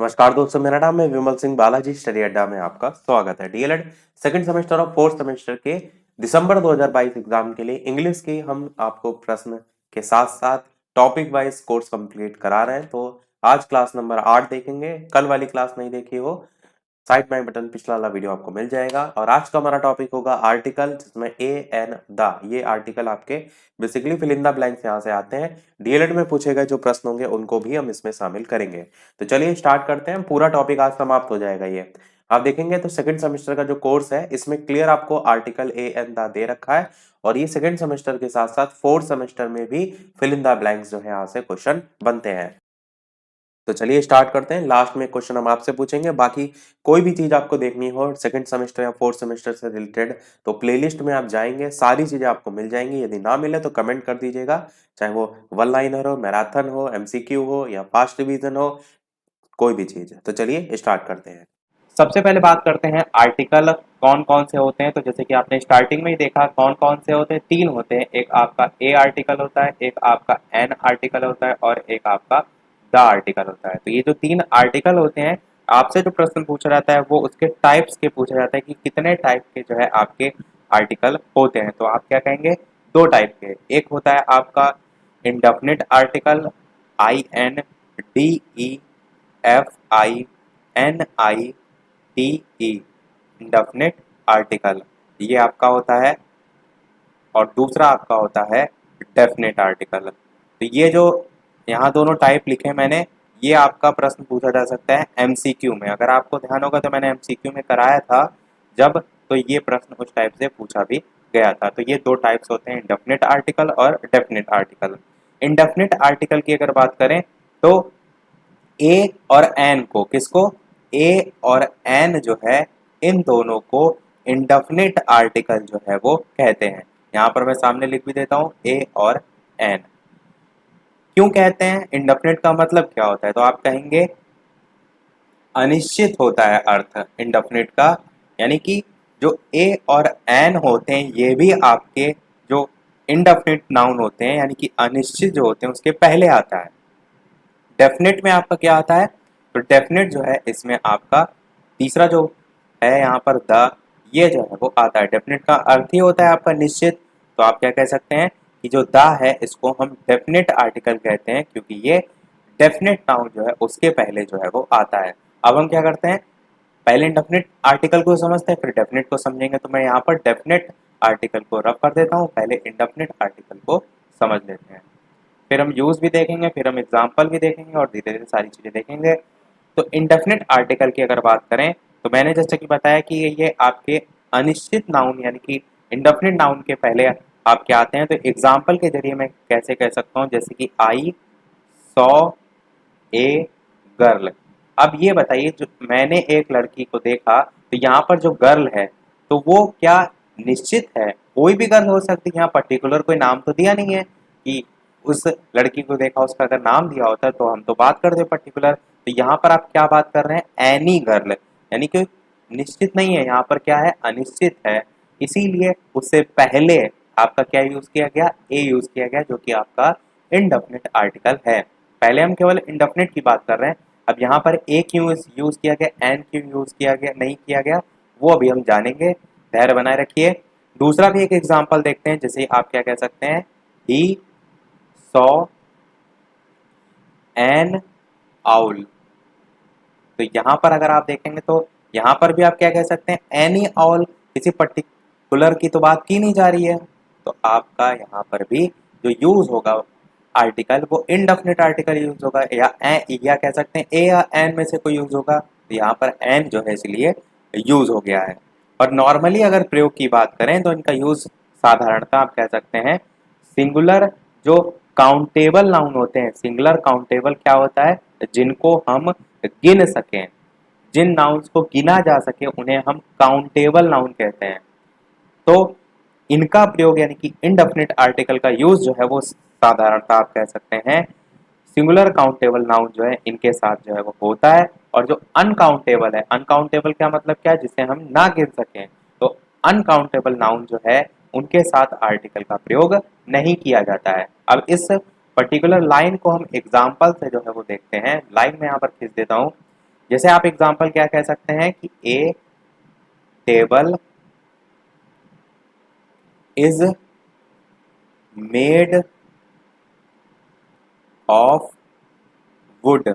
नमस्कार दोस्तों, मेरा नाम है विमल सिंह बालाजी। स्टडी अड्डा में आपका स्वागत है। डीएलएड सेकंड सेमेस्टर और फोर्थ सेमेस्टर के दिसंबर 2022 एग्जाम के लिए इंग्लिश की हम आपको प्रश्न के साथ साथ टॉपिक वाइज कोर्स कंप्लीट करा रहे हैं। तो आज क्लास नंबर 8 देखेंगे। कल वाली क्लास नहीं देखी हो, साइड बाय बटन पिछला वाला वीडियो आपको मिल जाएगा। और आज का हमारा टॉपिक होगा आर्टिकल, जिसमें ए एन द, ये आर्टिकल आपके basically fill in the blanks यहाँ से आते हैं। डीएलएड में पूछे गए जो प्रश्न होंगे उनको भी हम इसमें शामिल करेंगे। तो चलिए स्टार्ट करते हैं। पूरा टॉपिक आज समाप्त हो जाएगा। ये आप देखेंगे तो सेकंड सेमेस्टर का जो कोर्स है इसमें क्लियर आपको आर्टिकल ए एन द दे रखा है। और ये सेकंड सेमेस्टर के साथ साथ फोर्थ सेमेस्टर में भी फिल इन द ब्लैंक्स जो है यहाँ से क्वेश्चन बनते हैं। तो चलिए स्टार्ट करते हैं। लास्ट में क्वेश्चन हम आपसे पूछेंगे। बाकी कोई भी चीज आपको देखनी हो सेकंड सेमेस्टर या फोर्थ सेमेस्टर से रिलेटेड तो प्लेलिस्ट में आप जाएंगे, सारी चीजें आपको मिल जाएंगी। यदि ना मिले तो कमेंट कर दीजिएगा, चाहे वो वन लाइनर हो, मैराथन हो, एमसीक्यू हो या फास्ट रिवीजन हो, कोई भी चीज है। तो चलिए स्टार्ट करते हैं। सबसे पहले बात करते हैं आर्टिकल कौन कौन से होते हैं। तो जैसे कि आपने स्टार्टिंग में ही देखा कौन कौन से होते हैं, तीन होते हैं। एक आपका ए आर्टिकल होता है, एक आपका एन आर्टिकल होता है और एक आपका द आर्टिकल होता है। तो ये जो तीन आर्टिकल होते हैं, आपसे जो प्रश्न पूछा जाता है वो उसके टाइप्स के पूछा जाता है कि कितने टाइप के जो है आपके आर्टिकल होते हैं। तो आप क्या कहेंगे, दो टाइप के। एक होता है आपका indefinite article, I N D E F I N I T E, indefinite article, ये आपका होता है। और दूसरा आपका होता है डेफिनेट आर्टिकल। तो ये जो यहाँ दोनों टाइप लिखे मैंने, ये आपका प्रश्न पूछा जा सकता है एमसीक्यू में। अगर आपको ध्यान होगा तो मैंने एमसीक्यू में कराया था जब, तो ये प्रश्न उस टाइप से पूछा भी गया था। तो ये दो टाइप्स होते हैं, इंडेफिनिट आर्टिकल और डेफिनेट आर्टिकल। इंडेफिनिट आर्टिकल की अगर बात करें तो ए और एन को, किसको, ए और एन जो है, इन दोनों को इंडेफिनिट आर्टिकल जो है वो कहते हैं। यहाँ पर मैं सामने लिख भी देता हूँ, ए और एन। क्यों कहते हैं, इंडेफिनिट का मतलब क्या होता है, तो आप कहेंगे अनिश्चित होता है अर्थ इंडेफिनिट का। यानी कि जो ए और एन होते हैं ये भी आपके जो इंडेफिनिट नाउन होते हैं, यानी कि अनिश्चित जो होते हैं उसके पहले आता है। डेफिनेट में आपका क्या आता है, तो डेफिनेट जो है इसमें आपका तीसरा जो है यहाँ पर द, ये जो है वो आता है। डेफिनेट का अर्थ ही होता है आपका निश्चित। तो आप क्या कह सकते हैं कि जो द है इसको हम डेफिनेट आर्टिकल कहते हैं, क्योंकि ये डेफिनेट नाउन जो है उसके पहले जो है वो आता है। अब हम क्या करते हैं, पहले इंडेफिनिट आर्टिकल को समझते हैं फिर डेफिनेट को समझेंगे। तो मैं यहाँ पर डेफिनेट आर्टिकल को रफ कर देता हूँ, पहले इंडेफिनिट आर्टिकल को समझ लेते हैं। फिर हम यूज भी देखेंगे, फिर हम एग्जाम्पल भी देखेंगे और धीरे धीरे सारी चीजें देखेंगे। तो इंडेफिनिट आर्टिकल की अगर बात करें तो मैंने जैसे कि बताया कि ये आपके अनिश्चित नाउन यानी कि इंडेफिनिट नाउन के पहले आपके आते हैं। तो एग्जाम्पल के जरिए मैं कैसे कह सकता हूँ, जैसे कि आई सॉ ए गर्ल। अब ये बताइए, जो मैंने एक लड़की को देखा, तो यहाँ पर जो गर्ल है तो वो क्या निश्चित है, कोई भी गर्ल हो सकती है। यहाँ पर्टिकुलर कोई नाम तो दिया नहीं है कि उस लड़की को देखा, उसका अगर नाम दिया होता तो हम तो बात करते पर्टिकुलर। तो यहाँ पर आप क्या बात कर रहे हैं, एनी गर्ल, यानी कि निश्चित नहीं है, यहाँ पर क्या है, अनिश्चित है। इसीलिए उससे पहले आपका क्या यूज किया गया, ए यूज किया गया, जो कि आपका इनडेफिनिट आर्टिकल है। पहले हम केवल इंडेफिनिट की बात कर रहे हैं। अब यहाँ पर ए क्यों यूज किया गया, एन क्यों यूज किया गया, नहीं किया गया, वो अभी हम जानेंगे। धैर्य बनाए रखिए। दूसरा भी एक एग्जांपल देखते हैं। जैसे आप क्या कह सकते हैं, ही सॉ एन आउल। तो यहाँ पर अगर आप देखेंगे तो यहाँ पर भी आप क्या कह सकते हैं, एनी आउल, किसी पर्टिकुलर की तो बात की नहीं जा रही है। तो आपका यहाँ पर भी जो यूज होगा आर्टिकल वो इनडेफिनिट आर्टिकल यूज होगा, या कह सकते हैं ए या एन में से कोई यूज होगा। तो यहाँ पर एन जो है इसलिए यूज हो गया है। और नॉर्मली अगर प्रयोग की बात करें तो इनका यूज साधारणतः आप कह सकते हैं सिंगुलर जो काउंटेबल नाउन होते हैं। सिंगुलर काउंटेबल क्या होता है, जिनको हम गिन सकें, जिन नाउन्स को गिना जा सके उन्हें हम काउंटेबल नाउन कहते हैं। तो इनका प्रयोग यानी कि इनडेफिनिट आर्टिकल का यूज जो है वो साधारणतः आप कह सकते हैं सिंगुलर काउंटेबल नाउन जो है इनके साथ जो है वो होता है। और जो अनकाउंटेबल है, अनकाउंटेबल क्या मतलब क्या है, जिसे हम ना गिन सकें, तो अनकाउंटेबल नाउन जो है उनके साथ आर्टिकल का प्रयोग नहीं किया जाता है। अब इस पर्टिकुलर लाइन को हम एग्जाम्पल से जो है वो देखते हैं। लाइन में यहाँ पर खींच देता हूँ जैसे आप एग्जाम्पल क्या कह सकते हैं कि a table is made of wood,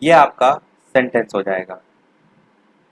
ये आपका सेंटेंस हो जाएगा।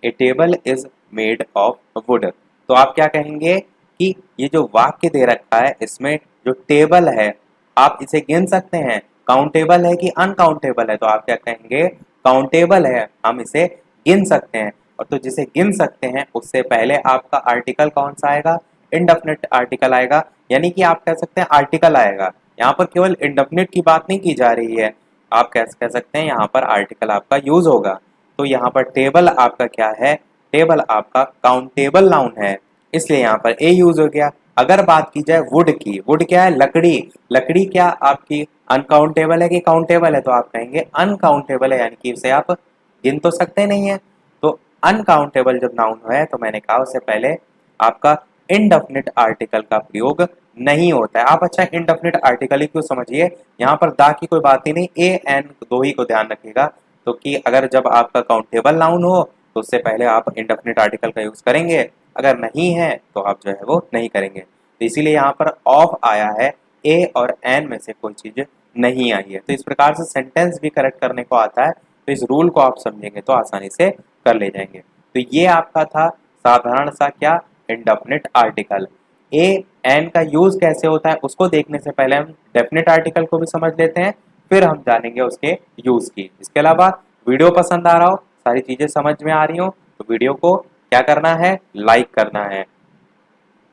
A table is made of wood. तो आप क्या कहेंगे कि ये जो वाक्य दे रखा है इसमें जो टेबल है आप इसे गिन सकते हैं, काउंटेबल है कि अनकाउंटेबल है, तो आप क्या कहेंगे काउंटेबल है, हम इसे गिन सकते हैं। और तो जिसे गिन सकते हैं उससे पहले आपका आर्टिकल कौन सा आएगा, इंडेफिनिट आर्टिकल आएगा, यानी कि आप कह सकते हैं आर्टिकल आएगा। यहाँ पर केवल इंडेफिनिट की बात नहीं की जा रही है, आप कह सकते हैं यहाँ पर आर्टिकल आपका यूज होगा। तो यहाँ पर टेबल आपका क्या है, टेबल आपका काउंटेबल नाउन है, इसलिए यहाँ पर ए यूज हो गया। अगर बात की जाए वुड की, वुड क्या है, लकड़ी, लकड़ी क्या आपकी अनकाउंटेबल है कि काउंटेबल है, तो आप कहेंगे अनकाउंटेबल है, यानी कि इसे आप गिन तो सकते नहीं है। तो अनकाउंटेबल जब नाउन है तो मैंने कहा उससे पहले आपका इनडेफिनिट आर्टिकल का प्रयोग नहीं होता है। आप अच्छा इनडेफिनिट आर्टिकल ही क्यों समझिए, यहाँ पर दा की कोई बात ही नहीं, ए एन दो ही को ध्यान रखिएगा। तो कि अगर जब आपका काउंटेबल नाउन हो तो उससे पहले आप इंडेफिनिट आर्टिकल का यूज करेंगे, अगर नहीं है तो आप जो है वो नहीं करेंगे। तो इसीलिए यहाँ पर ऑफ आया है, ए और एन में से कोई चीज नहीं आई है। तो इस प्रकार से सेंटेंस भी करेक्ट करने को आता है, तो इस रूल को आप समझेंगे तो आसानी से कर ले जाएंगे। तो ये आपका था साधारण सा क्या, इंडेफिनिट आर्टिकल। ए एन का यूज कैसे होता है उसको देखने से पहले हम डेफिनिट आर्टिकल को भी समझ लेते हैं, फिर हम जानेंगे उसके यूज की। इसके अलावा वीडियो पसंद आ रहा हो, सारी चीजें समझ में आ रही हो, तो वीडियो को क्या करना है, लाइक करना है,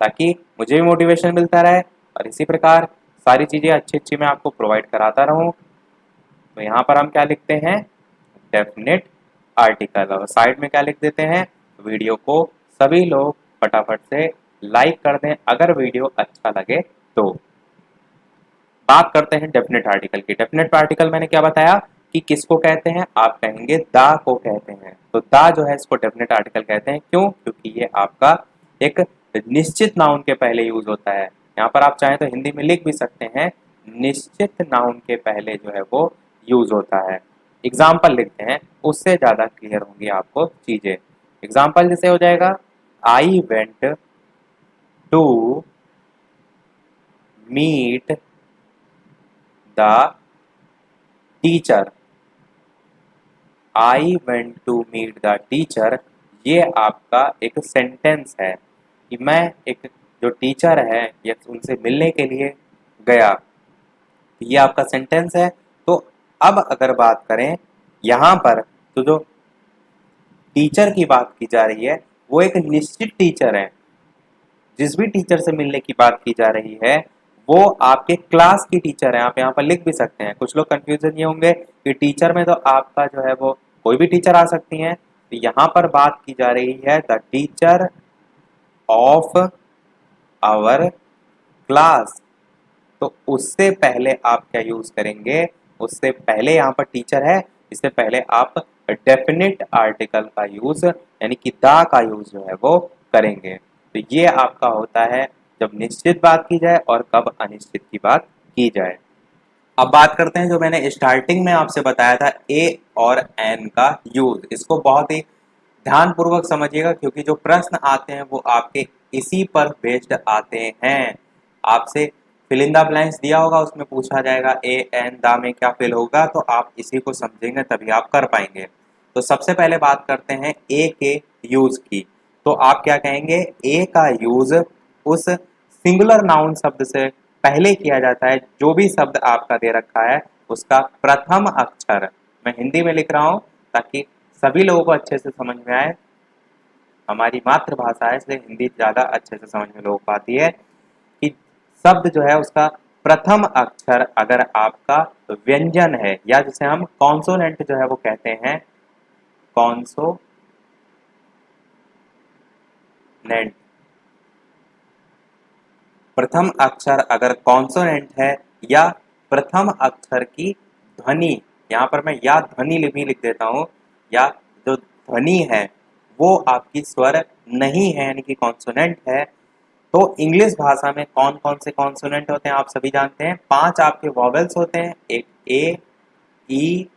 ताकि मुझे भी मोटिवेशन मिलता रहे और इसी प्रकार सारी चीजें अच्छी अच्छी मैं आपको प्रोवाइड कराता रहूं। तो यहाँ पर हम क्या लिखते हैं, डेफिनेट आर्टिकल, और साइड में क्या लिख देते हैं, वीडियो को सभी लोग फटाफट से लाइक कर दें अगर वीडियो अच्छा लगे तो। बात करते हैं डेफिनेट आर्टिकल की। डेफिनेट आर्टिकल मैंने क्या बताया कि किसको कहते हैं, आप कहेंगे दा को कहते हैं। तो दा जो है इसको डेफिनेट आर्टिकल कहते हैं, क्यों, क्योंकि ये आपका एक निश्चित नाउन के पहले यूज होता है। यहाँ पर आप चाहें तो हिंदी में लिख भी सकते हैं, निश्चित नाउन के पहले जो है वो यूज होता है। एग्जाम्पल लिखते हैं, उससे ज्यादा क्लियर होंगी आपको चीजें। एग्जाम्पल जैसे हो जाएगा, I went to meet the teacher, I went to meet the teacher, ये आपका एक सेंटेंस है कि मैं एक जो टीचर है ये उनसे मिलने के लिए गया, ये आपका सेंटेंस है। तो अब अगर बात करें यहाँ पर, तो जो टीचर की बात की जा रही है वो एक निश्चित टीचर है, जिस भी टीचर से मिलने की बात की जा रही है वो आपके क्लास की टीचर है। आप यहाँ पर लिख भी सकते हैं, कुछ लोग कंफ्यूजन ये होंगे कि टीचर में तो आपका जो है वो कोई भी टीचर आ सकती है, तो यहाँ पर बात की जा रही है the teacher of our class. तो उससे पहले आप क्या यूज करेंगे, उससे पहले यहाँ पर टीचर है, इससे पहले आप डेफिनेट आर्टिकल का यूज यानी कि दा का यूज जो है वो करेंगे। तो ये आपका होता है जब निश्चित बात की जाए और कब अनिश्चित की बात की जाए। अब बात करते हैं जो मैंने स्टार्टिंग में आपसे बताया था ए और एन का यूज, इसको बहुत ही ध्यान पूर्वक समझिएगा क्योंकि जो प्रश्न आते हैं वो आपके इसी पर बेस्ड आते हैं। आपसे फिल इन द ब्लैंक्स दिया होगा, उसमें पूछा जाएगा ए एन दा में क्या फिल होगा, तो आप इसी को समझेंगे तभी आप कर पाएंगे। तो सबसे पहले बात करते हैं ए के यूज की। तो आप क्या कहेंगे, ए का यूज उस सिंगुलर नाउन शब्द से पहले किया जाता है, जो भी शब्द आपका दे रखा है उसका प्रथम अक्षर, मैं हिंदी में लिख रहा हूं ताकि सभी लोगों को अच्छे से समझ में आए, हमारी मातृभाषा है इसलिए हिंदी ज्यादा अच्छे से समझ में लोगों को आती है, कि शब्द जो है उसका प्रथम अक्षर अगर आपका व्यंजन है या जिसे हम कॉन्सोनेंट जो है वो कहते हैं, कॉन्सोनेंट, प्रथम अक्षर अगर कॉन्सोनेंट है या प्रथम अक्षर की ध्वनि, यहाँ पर मैं या ध्वनि भी लिख देता हूँ, या जो ध्वनि है वो आपकी स्वर नहीं है यानी कि कॉन्सोनेंट है। तो इंग्लिश भाषा में कौन कौन से कॉन्सोनेंट होते हैं आप सभी जानते हैं, 5 आपके वॉवेल्स होते हैं, एक ए, ई,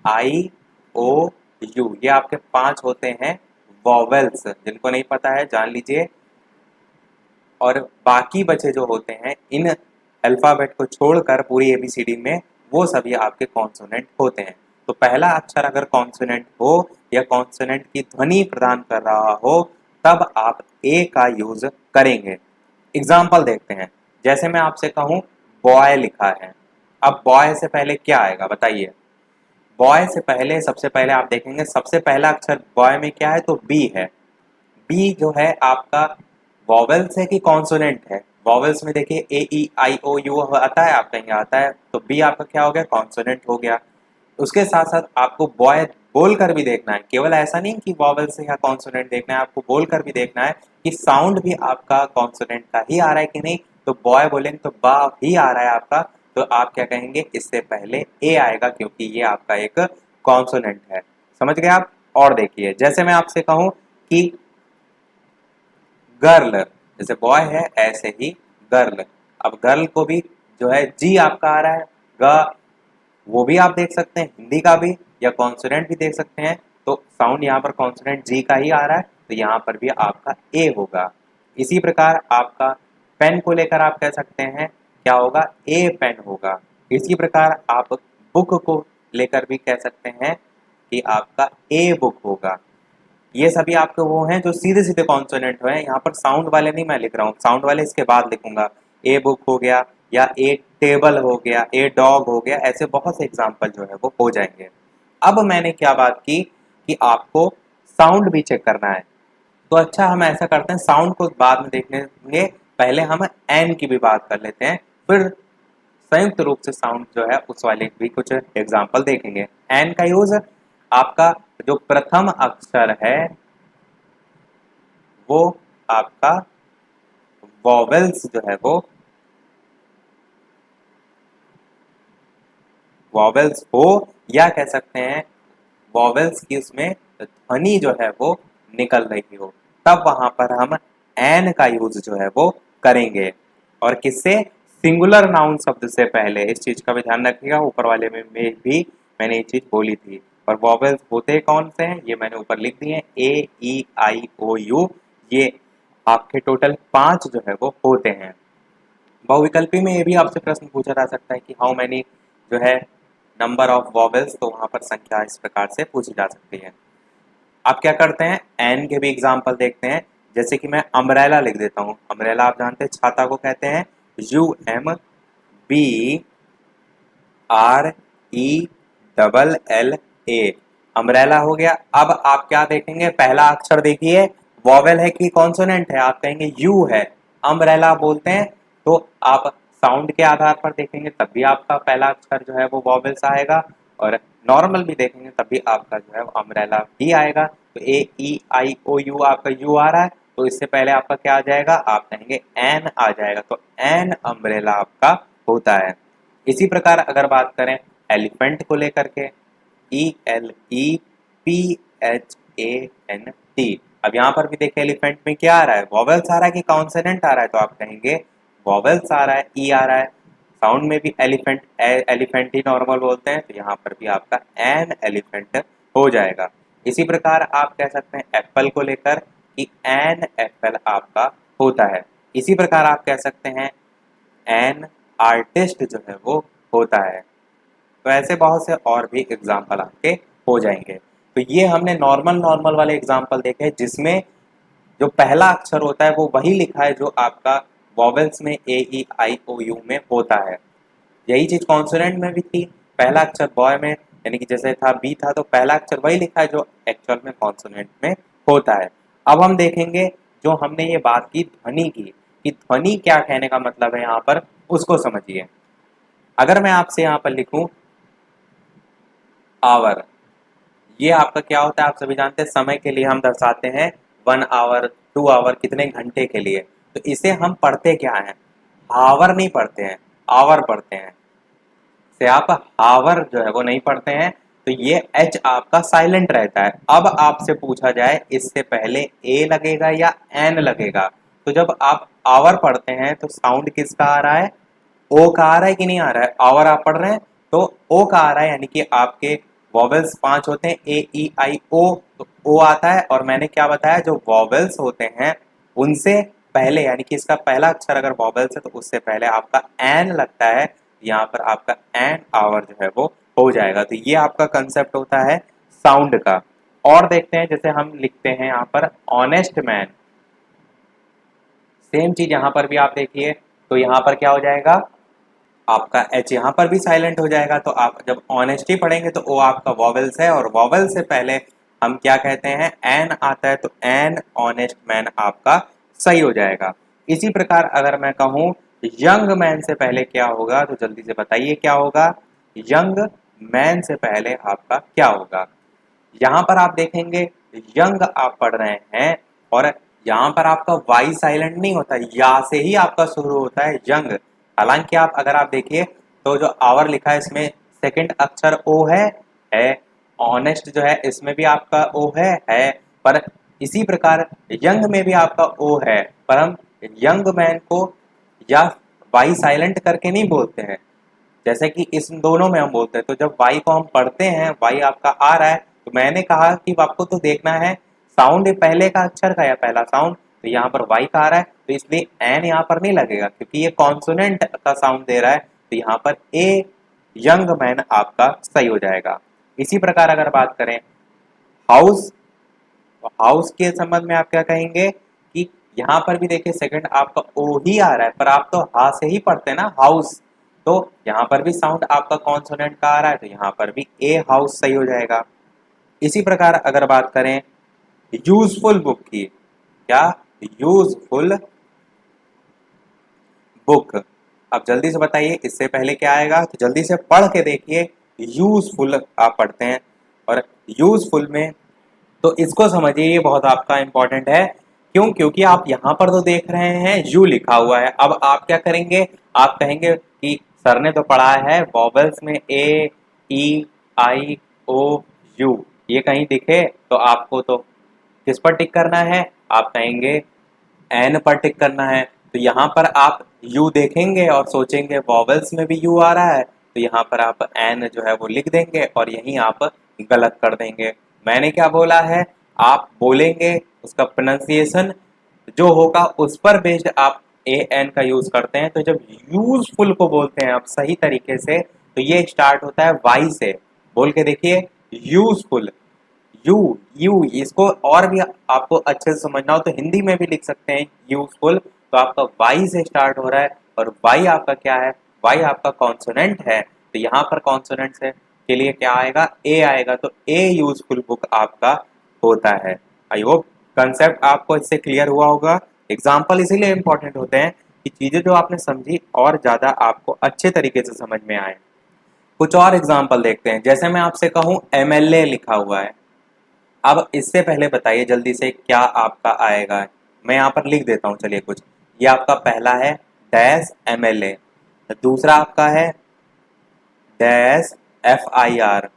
आई, ओ, यू, ये आपके 5 होते हैं वॉवेल्स। जिनको नहीं पता है जान लीजिए। और बाकी बचे जो होते हैं इन अल्फाबेट को छोड़कर पूरी एबीसीडी में, वो सभी आपके कॉन्सोनेंट होते हैं। तो पहला अक्षर अगर कॉन्सोनेंट हो या कॉन्सोनेंट की ध्वनि प्रदान कर रहा हो, तब आप ए का यूज करेंगे। एग्जाम्पल देखते हैं। जैसे मैं आपसे कहूं बॉय लिखा है, अब बॉय से पहले क्या आएगा बताइए। बॉय से पहले सबसे पहले आप देखेंगे सबसे पहला अक्षर बॉय में क्या है, तो बी है। बी जो है आपका वॉवेल्स है कि कॉन्सोनेंट है। वॉवेल्स में देखिए ए ई आई ओ यू आता है, आपका यहाँ आता है, तो बी आपका क्या हो गया, कॉन्सोनेंट हो गया। उसके साथ साथ आपको बॉय बोल कर भी देखना है, केवल ऐसा नहीं कि वॉवेल से या कॉन्सोनेंट देखना है, आपको बोल कर भी देखना है कि साउंड भी आपका कॉन्सोनेंट का ही आ रहा है कि नहीं। तो बॉय बोलेंगे तो बा ही आ रहा है आपका, तो आप क्या कहेंगे, इससे पहले ए आएगा क्योंकि ये आपका एक कॉन्सोनेंट है। समझ गए आप। और देखिए जैसे मैं आपसे कहूं कि गर्ल, जैसे बॉय है ऐसे ही गर्ल। अब गर्ल को भी जो है जी आपका आ रहा है, ग, वो भी आप देख सकते हैं हिंदी का भी, या कॉन्सोनेंट भी देख सकते हैं। तो साउंड यहाँ पर कॉन्सोनेंट जी का ही आ रहा है, तो यहाँ पर भी आपका ए होगा। इसी प्रकार आपका पेन को लेकर आप कह सकते हैं क्या होगा, ए पेन होगा। इसी प्रकार आप बुक को लेकर भी कह सकते हैं कि आपका ए बुक होगा। ये सभी आपके वो हैं जो सीधे सीधे कॉन्सोनेंट हैं। यहाँ पर साउंड वाले नहीं मैं लिख रहा हूँ, साउंड वाले इसके बाद लिखूंगा। ए बुक हो गया, या ए टेबल हो गया, ए डॉग हो गया, ऐसे बहुत से एग्जाम्पल जो है वो हो जाएंगे। अब मैंने क्या बात की कि आपको साउंड भी चेक करना है, तो अच्छा हम ऐसा करते हैं, साउंड को बाद में देख लेंगे, पहले हम एन की भी बात कर लेते हैं, फिर संयुक्त रूप से साउंड जो है उस वाले भी कुछ एग्जाम्पल देखेंगे। एन का यूज आपका जो प्रथम अक्षर है वो आपका वॉवेल्स जो है वो वॉवेल्स हो, या कह सकते हैं वॉवेल्स की उसमें ध्वनि जो है वो निकल रही हो, तब वहां पर हम एन का यूज जो है वो करेंगे। और किससे, सिंगुलर नाउन शब्द से पहले। इस चीज का भी ध्यान रखिएगा, ऊपर वाले में भी मैंने ये चीज बोली थी। और वॉवेल्स होते कौन से हैं ये मैंने ऊपर लिख दिए, ए ई आई ओ यू, ये आपके टोटल 5 जो है वो होते हैं। बहुविकल्पी में ये भी आपसे प्रश्न पूछा जा सकता है कि हाउ मैनी जो है नंबर ऑफ वॉवेल्स, तो वहां पर संख्या इस प्रकार से पूछी जा सकती है। आप क्या करते हैं, एन के भी एग्जाम्पल देखते हैं। जैसे कि मैं अम्ब्रेला लिख देता हूँ। अम्ब्रेला आप जानते हैं छाता को कहते हैं, U M B R E double L A, umbrella हो गया। अब आप क्या देखेंगे, पहला अक्षर देखिए वॉवेल है कि कॉन्सोनेंट है, आप कहेंगे यू है, अम्ब्रेला बोलते हैं। तो आप साउंड के आधार पर देखेंगे तब भी आपका पहला अक्षर जो है वो वॉवेल्स आएगा, और नॉर्मल भी देखेंगे तब भी आपका जो है वो अम्ब्रेला ही आएगा। तो ए ई आई ओ यू आपका यू आ रहा है, तो इससे पहले आपका क्या आ जाएगा, आप कहेंगे एन आ जाएगा, तो एन अम्ब्रेला आपका होता है। इसी प्रकार अगर बात करें एलिफेंट को लेकर के, E L E P H A N T, अब यहाँ पर भी देखिए एलिफेंट में क्या आ रहा है, वॉवेल्स आ रहा है कि कॉन्सोनेंट आ रहा है, तो आप कहेंगे वॉवेल्स आ रहा है, ई आ रहा है। साउंड में भी एलिफेंट एलिफेंट ही नॉर्मल बोलते हैं, तो यहाँ पर भी आपका एन एलिफेंट हो जाएगा। इसी प्रकार आप कह सकते हैं एप्पल को लेकर कि एन एप्पल आपका होता है। इसी प्रकार आप कह सकते हैं एन आर्टिस्ट जो है वो होता है। तो ऐसे बहुत से और भी एग्जाम्पल आपके हो जाएंगे। तो ये हमने नॉर्मल नॉर्मल वाले एग्जाम्पल देखे जिसमें जो पहला अक्षर होता है वो वही लिखा है जो आपका वॉवेल्स में ए ई आई ओ यू में होता है। यही चीज कॉन्सोनेंट में भी थी, पहला अक्षर बॉय में यानी कि जैसे था बी था, तो पहला अक्षर वही लिखा है जो एक्चुअल में कॉन्सोनेंट में होता है। अब हम देखेंगे जो हमने ये बात की ध्वनि की, कि ध्वनि क्या कहने का मतलब है यहाँ पर, उसको समझिए। अगर मैं आपसे यहाँ पर लिखूं आवर, ये आपका क्या होता है आप सभी जानते हैं, समय के लिए हम दर्शाते हैं 1 आवर 2 आवर, कितने घंटे के लिए। तो इसे हम पढ़ते क्या है, आवर नहीं पढ़ते हैं, आवर पढ़ते हैं। से आप आवर जो है वो नहीं पढ़ते हैं, तो ये एच आपका साइलेंट रहता है। अब आपसे पूछा जाए इससे पहले ए लगेगा या एन लगेगा, तो जब आप आवर पढ़ते हैं तो साउंड किसका आ रहा है, ओ का आ रहा है कि नहीं आ रहा है। आवर आप पढ़ रहे हैं तो ओ का आ रहा है, यानी कि आपके वॉवेल्स 5 होते हैं, ए ई आई ओ, तो ओ आता है। और मैंने क्या बताया, जो वॉवेल्स होते हैं उनसे पहले, यानी कि इसका पहला अक्षर अगर वॉवेल्स है तो उससे पहले आपका एन लगता है, यहाँ पर आपका एन आवर जो है वो हो जाएगा। तो ये आपका कंसेप्ट होता है साउंड का। और देखते हैं, जैसे हम लिखते हैं यहाँ पर ऑनेस्ट मैन, सेम चीज यहाँ पर भी आप देखिए, तो यहाँ पर क्या हो जाएगा, आपका एच यहाँ पर भी साइलेंट हो जाएगा। तो आप जब ऑनेस्टी पढ़ेंगे तो वो आपका वॉवेल्स है, और वॉवेल से पहले हम क्या कहते हैं, एन आता है, तो एन ऑनेस्ट मैन आपका सही हो जाएगा। इसी प्रकार अगर मैं कहूं यंग मैन से पहले क्या होगा, तो जल्दी से बताइए क्या होगा, यंग मैन से पहले आपका क्या होगा। यहाँ पर आप देखेंगे यंग आप पढ़ रहे हैं, और यहाँ पर आपका वाई साइलेंट नहीं होता, या से ही आपका शुरू होता है यंग। हालांकि आप अगर आप देखिए तो जो आवर लिखा है इसमें सेकंड अक्षर ओ है। ऑनेस्ट जो है इसमें भी आपका ओ है। पर इसी प्रकार यंग में भी आपका ओ है, पर हम यंग मैन को या वाई साइलेंट करके नहीं बोलते हैं, जैसे कि इस दोनों में हम बोलते हैं। तो जब वाई को हम पढ़ते हैं, वाई आपका आ रहा है, तो मैंने कहा कि आपको तो देखना है साउंड पहले का अक्षर का या पहला साउंड, तो यहाँ पर वाई का आ रहा है, तो इसलिए एन यहाँ पर नहीं लगेगा क्योंकि ये कॉन्सोनेंट का साउंड दे रहा है। तो यहाँ पर ए यंग मैन आपका सही हो जाएगा। इसी प्रकार अगर बात करें हाउस, तो हाउस के संबंध में आप क्या कहेंगे कि यहाँ पर भी देखिए सेकंड आपका ओ ही आ रहा है, पर आप तो हा से ही पढ़ते हैं ना हाउस, तो यहाँ पर भी साउंड आपका कॉन्सोनेंट का आ रहा है, तो यहाँ पर भी ए हाउस सही हो जाएगा। इसी प्रकार अगर बात करें यूजफुल बुक की, क्या यूजफुल बुक, अब जल्दी से बताइए इससे पहले क्या आएगा, तो जल्दी से पढ़ के देखिए। यूजफुल आप पढ़ते हैं, और यूजफुल में तो इसको समझिए, ये बहुत आपका इंपॉर्टेंट है। क्यों? क्योंकि आप यहाँ पर तो देख रहे हैं यू लिखा हुआ है, अब आप क्या करेंगे, आप कहेंगे कि सर ने तो पढ़ाया है वॉवेल्स में ए ई आई ओ यू, ये कहीं दिखे तो आपको तो किस पर टिक करना है, आप कहेंगे एन पर टिक करना है। तो यहाँ पर आप यू देखेंगे और सोचेंगे वॉवेल्स में भी यू आ रहा है, तो यहाँ पर आप एन जो है वो लिख देंगे और यहीं आप गलत कर देंगे। मैंने क्या बोला है, आप बोलेंगे उसका प्रोनाउंसिएशन जो होगा उस पर बेस्ड आप ए एन का यूज करते हैं। तो जब यूजफुल को बोलते हैं आप सही तरीके से, तो ये स्टार्ट होता है वाई से। बोल के देखिए यूजफुल, यू यू, इसको और भी आपको अच्छे से समझना हो तो हिंदी में भी लिख सकते हैं यूजफुल। तो आपका वाई से स्टार्ट हो रहा है, और वाई आपका क्या है, वाई आपका कॉन्सोनेंट है, तो यहाँ पर कॉन्सोनेंट से के लिए क्या आएगा, ए आएगा, तो ए यूजफुल बुक आपका होता है। आई होप कंसेप्ट आपको इससे क्लियर हुआ होगा। एग्जाम्पल इसीलिए इंपॉर्टेंट होते हैं कि चीजें जो आपने समझी और ज्यादा आपको अच्छे तरीके से समझ में आए। कुछ और एग्जाम्पल देखते हैं, जैसे मैं आपसे कहूं एमएलए लिखा हुआ है, अब इससे पहले बताइए जल्दी से क्या आपका आएगा। मैं यहाँ पर लिख देता हूँ, चलिए कुछ। ये आपका पहला है डैश एमएलए, दूसरा आपका है डैश एफ आई आर।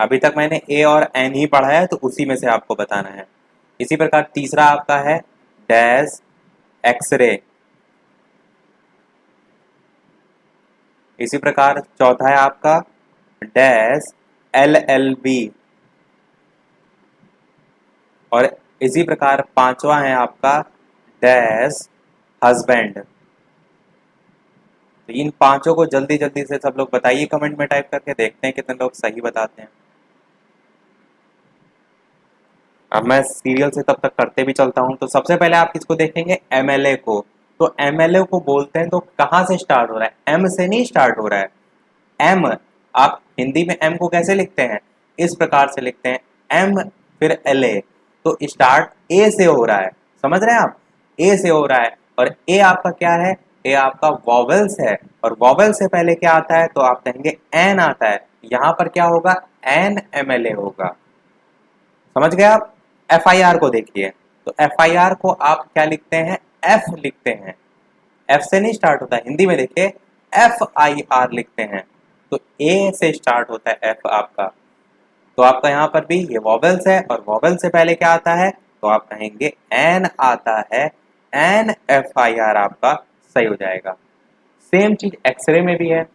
अभी तक मैंने ए और एन ही पढ़ा है, तो उसी में से आपको बताना है। इसी प्रकार तीसरा आपका है डैश एक्सरे। इसी प्रकार चौथा है आपका डैश एल एल बी, और इसी प्रकार पांचवा है आपका डैश हस्बैंड। तो इन पांचों को जल्दी जल्दी से सब लोग बताइए कमेंट में टाइप करके, देखते हैं कितने लोग सही बताते हैं। अब मैं सीरियल से तब तक करते भी चलता हूं। तो सबसे पहले आप किसको देखेंगे, एमएलए को। तो एमएलए को बोलते हैं तो कहां से स्टार्ट हो रहा है, एम से नहीं स्टार्ट हो रहा है। एम, आप हिंदी में एम को कैसे लिखते हैं, इस प्रकार से लिखते हैं एम फिर एल ए, तो स्टार्ट ए से हो रहा है, समझ रहे हैं आप, ए से हो रहा है। और ए आपका क्या है, ए आपका वॉवेल्स है, और वॉवेल से पहले क्या आता है, तो आप कहेंगे एन आता है, यहां पर क्या होगा, एन एम एल ए होगा। समझ गए आप। एफ आई आर को देखिए, तो एफ आई आर को आप क्या लिखते हैं, एफ लिखते हैं, एफ से नहीं स्टार्ट होता है, हिंदी में देखिए एफ आई आर लिखते हैं, तो ए से स्टार्ट होता है एफ आपका। तो आपका यहाँ पर भी ये वॉवेल्स है, और वॉवेल से पहले क्या आता है, तो आप कहेंगे एन आता है, एन एफ आई आर आपका सही हो जाएगा। सेम चीज एक्सरे में भी है।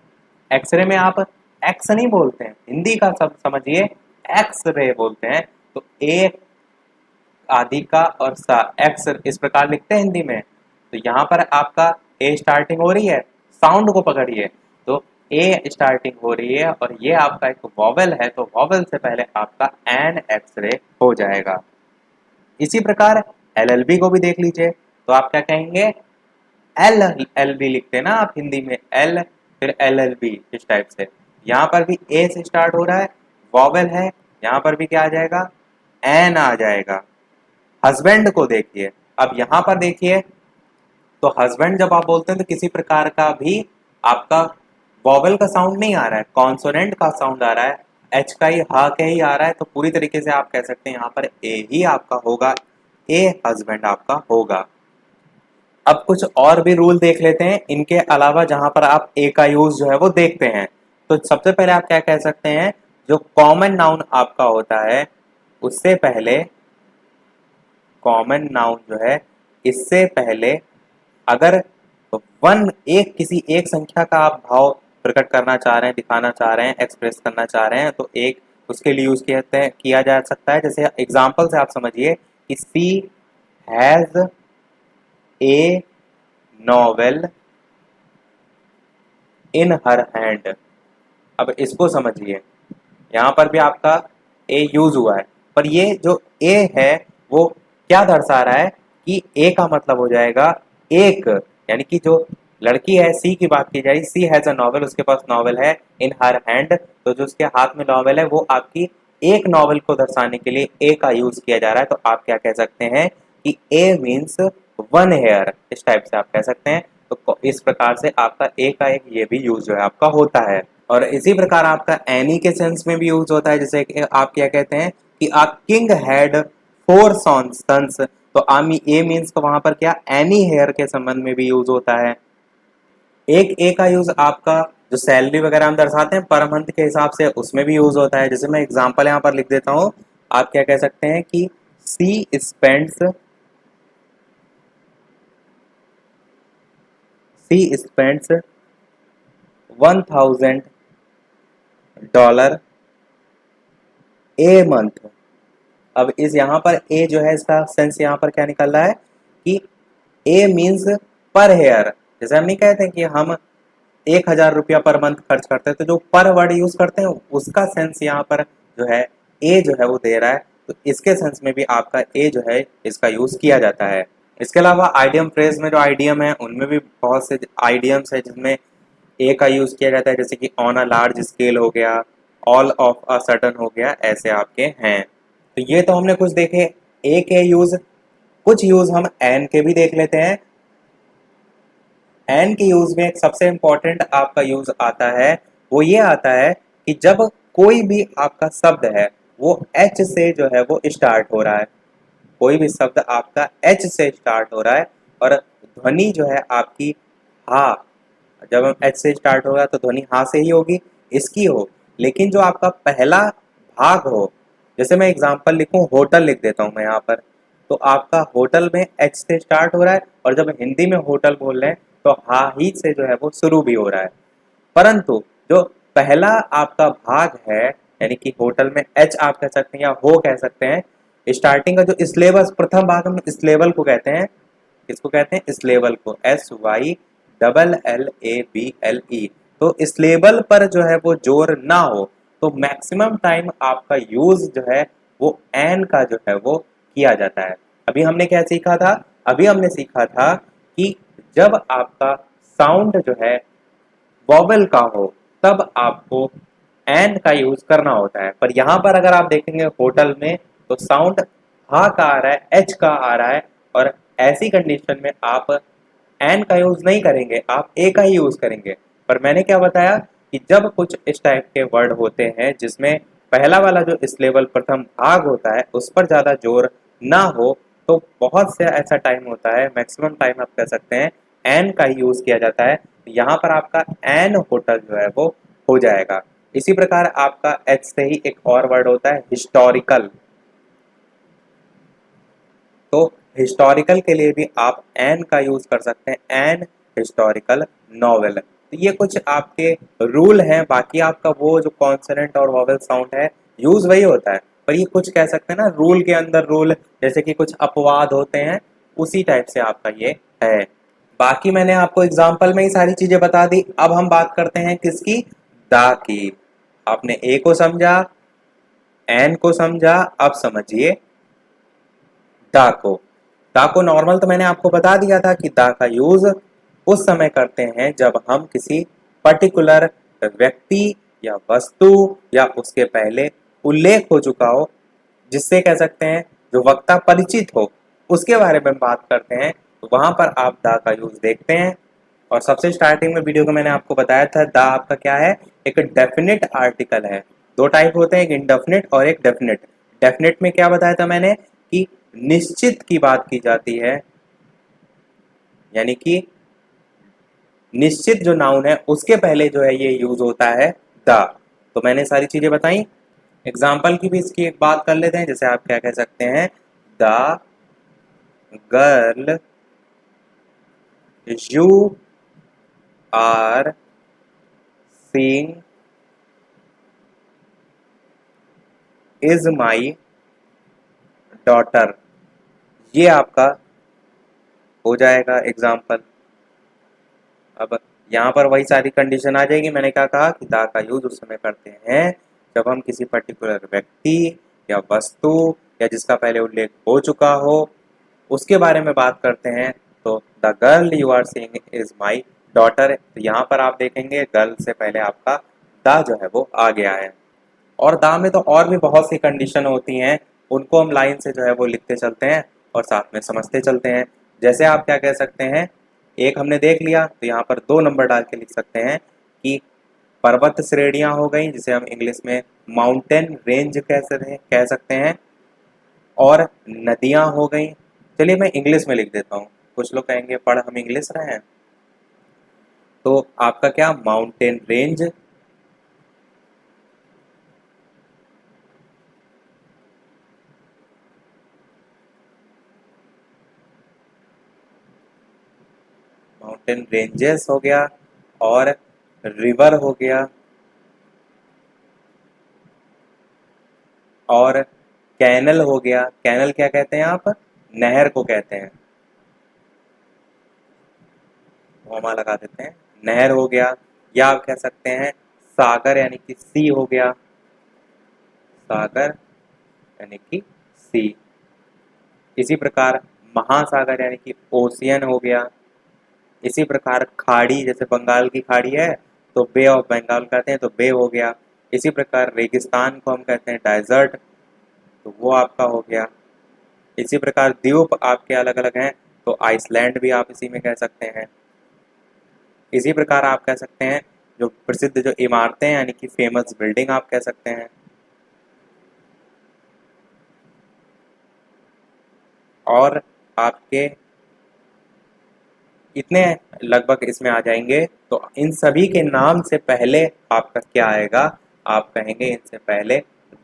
एक्सरे में आप एक्स नहीं बोलते हैं, हिंदी का सब समझिए, एक्स रे बोलते हैं। तो ए आदि का और सा एक्स इस प्रकार लिखते हैं हिंदी में। तो यहाँ पर आपका ए स्टार्टिंग हो रही है, साउंड को पकड़िए, तो ए स्टार्टिंग हो रही है और ये आपका एक वॉवेल है, तो वॉवेल से पहले आपका एन एक्स रे हो जाएगा। इसी प्रकार एलएलबी को भी देख लीजिए, तो आप क्या कहेंगे, एल एल बी लिखते हैं ना आप हिंदी में, एल फिर एल एल बी, इस टाइप से। यहाँ पर भी ए से स्टार्ट हो रहा है, वॉवेल है, यहाँ पर भी क्या आ जाएगा, एन आ जाएगा। हस्बैंड को देखिए, अब यहाँ पर देखिए, तो हस्बैंड जब आप बोलते हैं तो किसी प्रकार का भी आपका वॉवेल का साउंड नहीं आ रहा है, कॉन्सोनेंट का साउंड आ रहा है, एच का ही, हा के ही आ रहा है। तो पूरी तरीके से आप कह सकते हैं यहाँ पर ए ही आपका होगा, ए हस्बैंड आपका होगा। अब कुछ और भी रूल देख लेते हैं इनके अलावा, जहां पर आप ए का यूज जो है वो देखते हैं। तो सबसे पहले आप क्या कह सकते हैं, जो कॉमन नाउन आपका होता है उससे पहले, कॉमन नाउन जो है इससे पहले अगर वन, एक किसी एक संख्या का आप भाव प्रकट करना चाह रहे हैं, दिखाना चाह रहे हैं, एक्सप्रेस करना चाह रहे हैं, तो एक उसके लिए यूज किया जा सकता है। जैसे एग्जाम्पल से आप समझिए कि she has a novel in her hand. अब इसको समझिए, यहाँ पर भी आपका ए यूज हुआ है, पर ये जो ए है वो क्या दर्शा रहा है कि ए का मतलब हो जाएगा एक, यानी कि जो लड़की है, सी की बात की जाए, सी हैज अ नॉवेल, उसके पास नॉवेल है, इन हर हैंड, तो जो उसके हाथ में नॉवेल है वो आपकी एक नॉवेल को दर्शाने के लिए ए का यूज किया जा रहा है। तो आप क्या कह सकते हैं कि ए मीन्स वन हेयर, इस टाइप से आप कह सकते हैं। तो इस प्रकार से आपका ए का एक ये भी यूज जो है आपका होता है। और इसी प्रकार आपका एनी के सेंस में भी यूज होता है, जैसे कि आप क्या कहते हैं कि आ किंग हैड फोर सन्स, तो आमी ए मीन्स तो वहां पर क्या, एनी हेयर के संबंध में भी यूज होता है। एक ए का यूज आपका जो सैलरी वगैरह हम दर्शाते हैं पर मंथ के हिसाब से, उसमें भी यूज होता है। जैसे मैं एग्जांपल यहाँ पर लिख देता हूँ, आप क्या कह सकते हैं कि सी स्पेंड्स, $1000 ए मंथ। अब इस यहाँ पर ए जो है इसका सेंस यहाँ पर क्या निकल रहा है कि ए मीन्स पर हेयर। जैसे हम नहीं कहते कि हम 1000 रुपया पर मंथ खर्च करते हैं, तो जो पर वर्ड यूज करते हैं उसका सेंस यहाँ पर जो है ए जो है वो दे रहा है। तो इसके सेंस में भी आपका ए जो है इसका यूज किया जाता है। इसके अलावा आइडियम फ्रेज में जो आइडियम है उनमें भी बहुत से आइडियम्स है जिसमें ए का यूज किया जाता है, जैसे कि ऑन अ लार्ज स्केल हो गया, ऑल ऑफ अ सडन हो गया, ऐसे आपके हैं। तो ये तो हमने कुछ देखे ए के यूज, कुछ यूज हम एन के भी देख लेते हैं। एन के यूज में एक सबसे इंपॉर्टेंट आपका यूज आता है, वो ये आता है कि जब कोई भी आपका शब्द है वो एच से जो है वो स्टार्ट हो रहा है, कोई भी शब्द आपका एच से स्टार्ट हो रहा है और ध्वनि जो है आपकी हा, जब हम एच से स्टार्ट होगा तो ध्वनि हा से ही होगी, इसकी हो। लेकिन जो आपका पहला भाग हो, जैसे मैं एग्जांपल लिखूं, होटल लिख देता हूं मैं यहाँ पर, तो आपका होटल में एच से स्टार्ट हो रहा है और जब हिंदी में होटल बोल रहे हैं तो हा ही से जो है वो शुरू भी हो रहा है। परंतु जो पहला आपका भाग है, यानी कि होटल में एच आप कह सकते हैं या हो कह सकते हैं, स्टार्टिंग का जो स्लेबस, प्रथम भाग हम स्लेबल को कहते हैं, किसको कहते हैं, स्लेबल को, SYLLABLE। तो स्लेबल पर जो है वो जोर ना हो, तो मैक्सिमम टाइम आपका यूज जो है वो एन का जो है वो किया जाता है। अभी हमने क्या सीखा था, अभी हमने सीखा था कि जब आपका साउंड जो है वॉवेल का हो तब आपको एन का यूज करना होता है। पर यहाँ पर अगर आप देखेंगे होटल में, तो साउंड हा का आ रहा है, एच का आ रहा है, और ऐसी कंडीशन में आप एन का यूज नहीं करेंगे, आप ए का ही यूज करेंगे। पर मैंने क्या बताया कि जब कुछ इस टाइप के वर्ड होते हैं जिसमें पहला वाला जो इस लेवल प्रथम भाग होता है उस पर ज्यादा जोर ना हो, तो बहुत से ऐसा टाइम होता है, मैक्सिमम टाइम आप कह सकते हैं एन का ही यूज किया जाता है। यहाँ पर आपका एन होटल जो है वो हो जाएगा। इसी प्रकार आपका एच से ही एक और वर्ड होता है हिस्टोरिकल, तो हिस्टोरिकल के लिए भी आप एन का यूज कर सकते हैं, एन हिस्टोरिकल नॉवेल। तो ये कुछ आपके रूल हैं, बाकी आपका वो जो कॉन्सोनेंट और वॉवेल साउंड है यूज वही होता है, पर ये कुछ कह सकते हैं ना रूल के अंदर रूल, जैसे कि कुछ अपवाद होते हैं, उसी टाइप से आपका ये है। बाकी मैंने आपको एग्जाम्पल में ही सारी चीजें बता दी। अब हम बात करते हैं किसकी, दा की। आपने ए को समझा, एन को समझा, अब समझिए दा को। दा को नॉर्मल तो मैंने आपको बता दिया था कि दा का यूज उस समय करते हैं जब हम किसी पर्टिकुलर व्यक्ति या वस्तु या उसके पहले उल्लेख हो चुका हो, जिससे कह सकते हैं जो वक्ता परिचित हो, उसके बारे में बात करते हैं, तो वहां पर आप दा का यूज देखते हैं। और सबसे स्टार्टिंग में वीडियो को मैंने आपको बताया था दा आपका क्या है, एक डेफिनेट आर्टिकल है। दो टाइप होते हैं, एक इनडेफिनेट और एक डेफिनेट। डेफिनेट में क्या बताया था मैंने कि निश्चित की बात की जाती है, यानी कि निश्चित जो नाउन है उसके पहले जो है ये यूज होता है द। तो मैंने सारी चीजें बताई। एग्जाम्पल की भी इसकी एक बात कर लेते हैं, जैसे आप क्या कह सकते हैं, the girl you are seeing is my daughter. ये आपका हो जाएगा एग्जाम्पल। अब यहाँ पर वही सारी कंडीशन आ जाएगी। मैंने क्या कहा कि दा का यूज उस समय करते हैं जब हम किसी पर्टिकुलर व्यक्ति या वस्तु या जिसका पहले उल्लेख हो चुका हो उसके बारे में बात करते हैं। तो the girl you are seeing is my daughter, तो यहाँ पर आप देखेंगे गर्ल से पहले आपका दा जो है वो आ गया है। और दा में तो और भी बहुत सी कंडीशन होती हैं, उनको हम लाइन से जो है वो लिखते चलते हैं और साथ में समझते चलते हैं। जैसे आप क्या कह सकते हैं, एक हमने देख लिया तो यहाँ पर 2 नंबर डाल के लिख सकते हैं कि पर्वत श्रेणियां हो गई, जिसे हम इंग्लिश में माउंटेन रेंज कह सकते हैं, और नदियां हो गई। चलिए मैं इंग्लिश में लिख देता हूँ, कुछ लोग कहेंगे पढ़ हम इंग्लिश रहे हैं। तो आपका क्या, माउंटेन रेंज, माउंटेन रेंजेस हो गया, और रिवर हो गया, और कैनल हो गया। कैनल क्या कहते हैं आप, नहर को कहते हैं, वहां लगा देते हैं, नहर हो गया। या आप कह सकते हैं सागर यानी कि सी हो गया, सागर यानी कि सी। इसी प्रकार महासागर यानी कि ओशियन हो गया। इसी प्रकार खाड़ी, जैसे बंगाल की खाड़ी है तो बे ऑफ बंगाल कहते हैं, तो बे हो गया। इसी प्रकार रेगिस्तान को हम कहते हैं डेजर्ट, तो वो आपका हो गया। इसी प्रकार द्वीप आपके अलग अलग हैं, तो आइसलैंड भी आप इसी में कह सकते हैं। इसी प्रकार आप कह सकते हैं जो प्रसिद्ध जो इमारतें यानी कि फेमस बिल्डिंग आप कह सकते हैं। और आपके इतने लगभग इसमें आ जाएंगे। तो इन सभी के नाम से पहले आपका क्या आएगा, आप कहेंगे इनसे पहले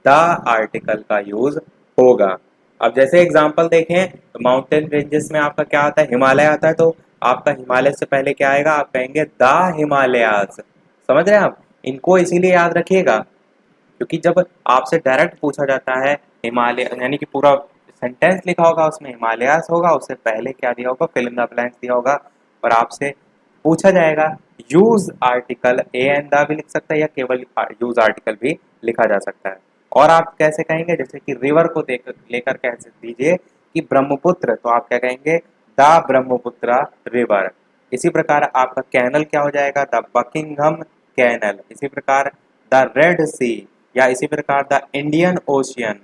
द आर्टिकल का यूज होगा। अब जैसे एग्जांपल देखें तो माउंटेन रेंजेस में आपका क्या आता है, हिमालय आता है, तो आपका हिमालय से पहले क्या आएगा, आप कहेंगे द हिमालयाज। समझ रहे हैं आप, इनको इसीलिए याद रखिएगा क्योंकि जब आपसे डायरेक्ट पूछा जाता है हिमालय, यानी कि पूरा सेंटेंस लिखा होगा उसमें हिमालयास होगा, उससे पहले क्या दिया होगा, फिल इन द ब्लैंक्स दिया होगा, और आपसे पूछा जाएगा use article, A and the भी लिख सकता है या केवल यूज आर्टिकल भी लिखा जा सकता है। और आप कैसे कहेंगे, जैसे कि रिवर को देख लेकर कह दीजिए कि ब्रह्मपुत्र, तो आप क्या कहेंगे, द ब्रह्मपुत्र रिवर। इसी प्रकार आपका कैनल क्या हो जाएगा, द बकिंगम कैनल। इसी प्रकार द रेड सी, या इसी प्रकार द इंडियन ओशियन,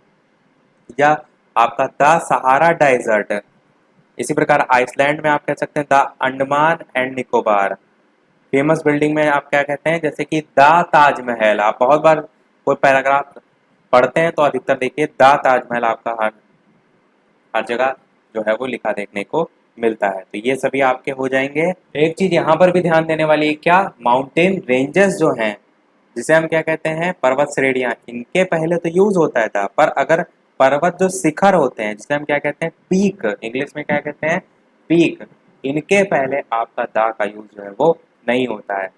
या आपका द सहारा डेजर्ट। इसी प्रकार आइसलैंड में आप कह सकते हैं the Andaman and Nicobar. Famous building में आप क्या कहते हैं, जैसे कि द ताजमहल। आप बहुत बार कोई पैराग्राफ पढ़ते हैं तो अधिकतर देखिए द ताजमहल आपका हर हर जगह जो है वो लिखा देखने को मिलता है। तो ये सभी आपके हो जाएंगे। एक चीज यहाँ पर भी ध्यान देने वाली है, क्या, माउंटेन रेंजेस जो हैं, जिसे हम क्या कहते हैं, पर्वत श्रेणियां, इनके पहले तो यूज होता है था, पर अगर पर्वत जो शिखर होते हैं जिसे हम क्या कहते हैं, पीक, इंग्लिश में क्या कहते हैं, पीक, इनके पहले आपका दा का यूज जो है वो नहीं होता है।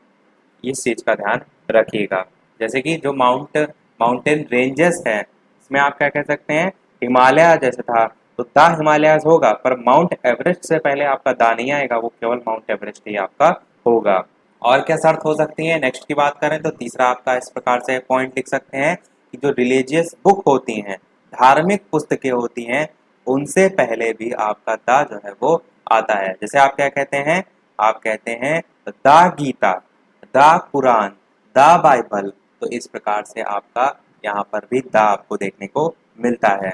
इस चीज का ध्यान रखिएगा। जैसे कि जो माउंटेन रेंजेस हैं, इसमें आप क्या कह सकते हैं, हिमालय जैसे था तो द हिमालयाज होगा, पर माउंट एवरेस्ट से पहले आपका दा नहीं आएगा, वो केवल माउंट एवरेस्ट ही आपका होगा। और क्या शर्त हो सकती है, नेक्स्ट की बात करें तो तीसरा आपका इस प्रकार से पॉइंट लिख सकते हैं कि जो रिलीजियस बुक होती हैं, धार्मिक पुस्तकें होती हैं, उनसे पहले भी आपका दा जो है वो आता है। जैसे आप क्या कहते हैं, आप कहते हैं दा गीता, दा कुरान, दा बाइबल। तो इस प्रकार से आपका यहाँ पर भी दा आपको देखने को मिलता है।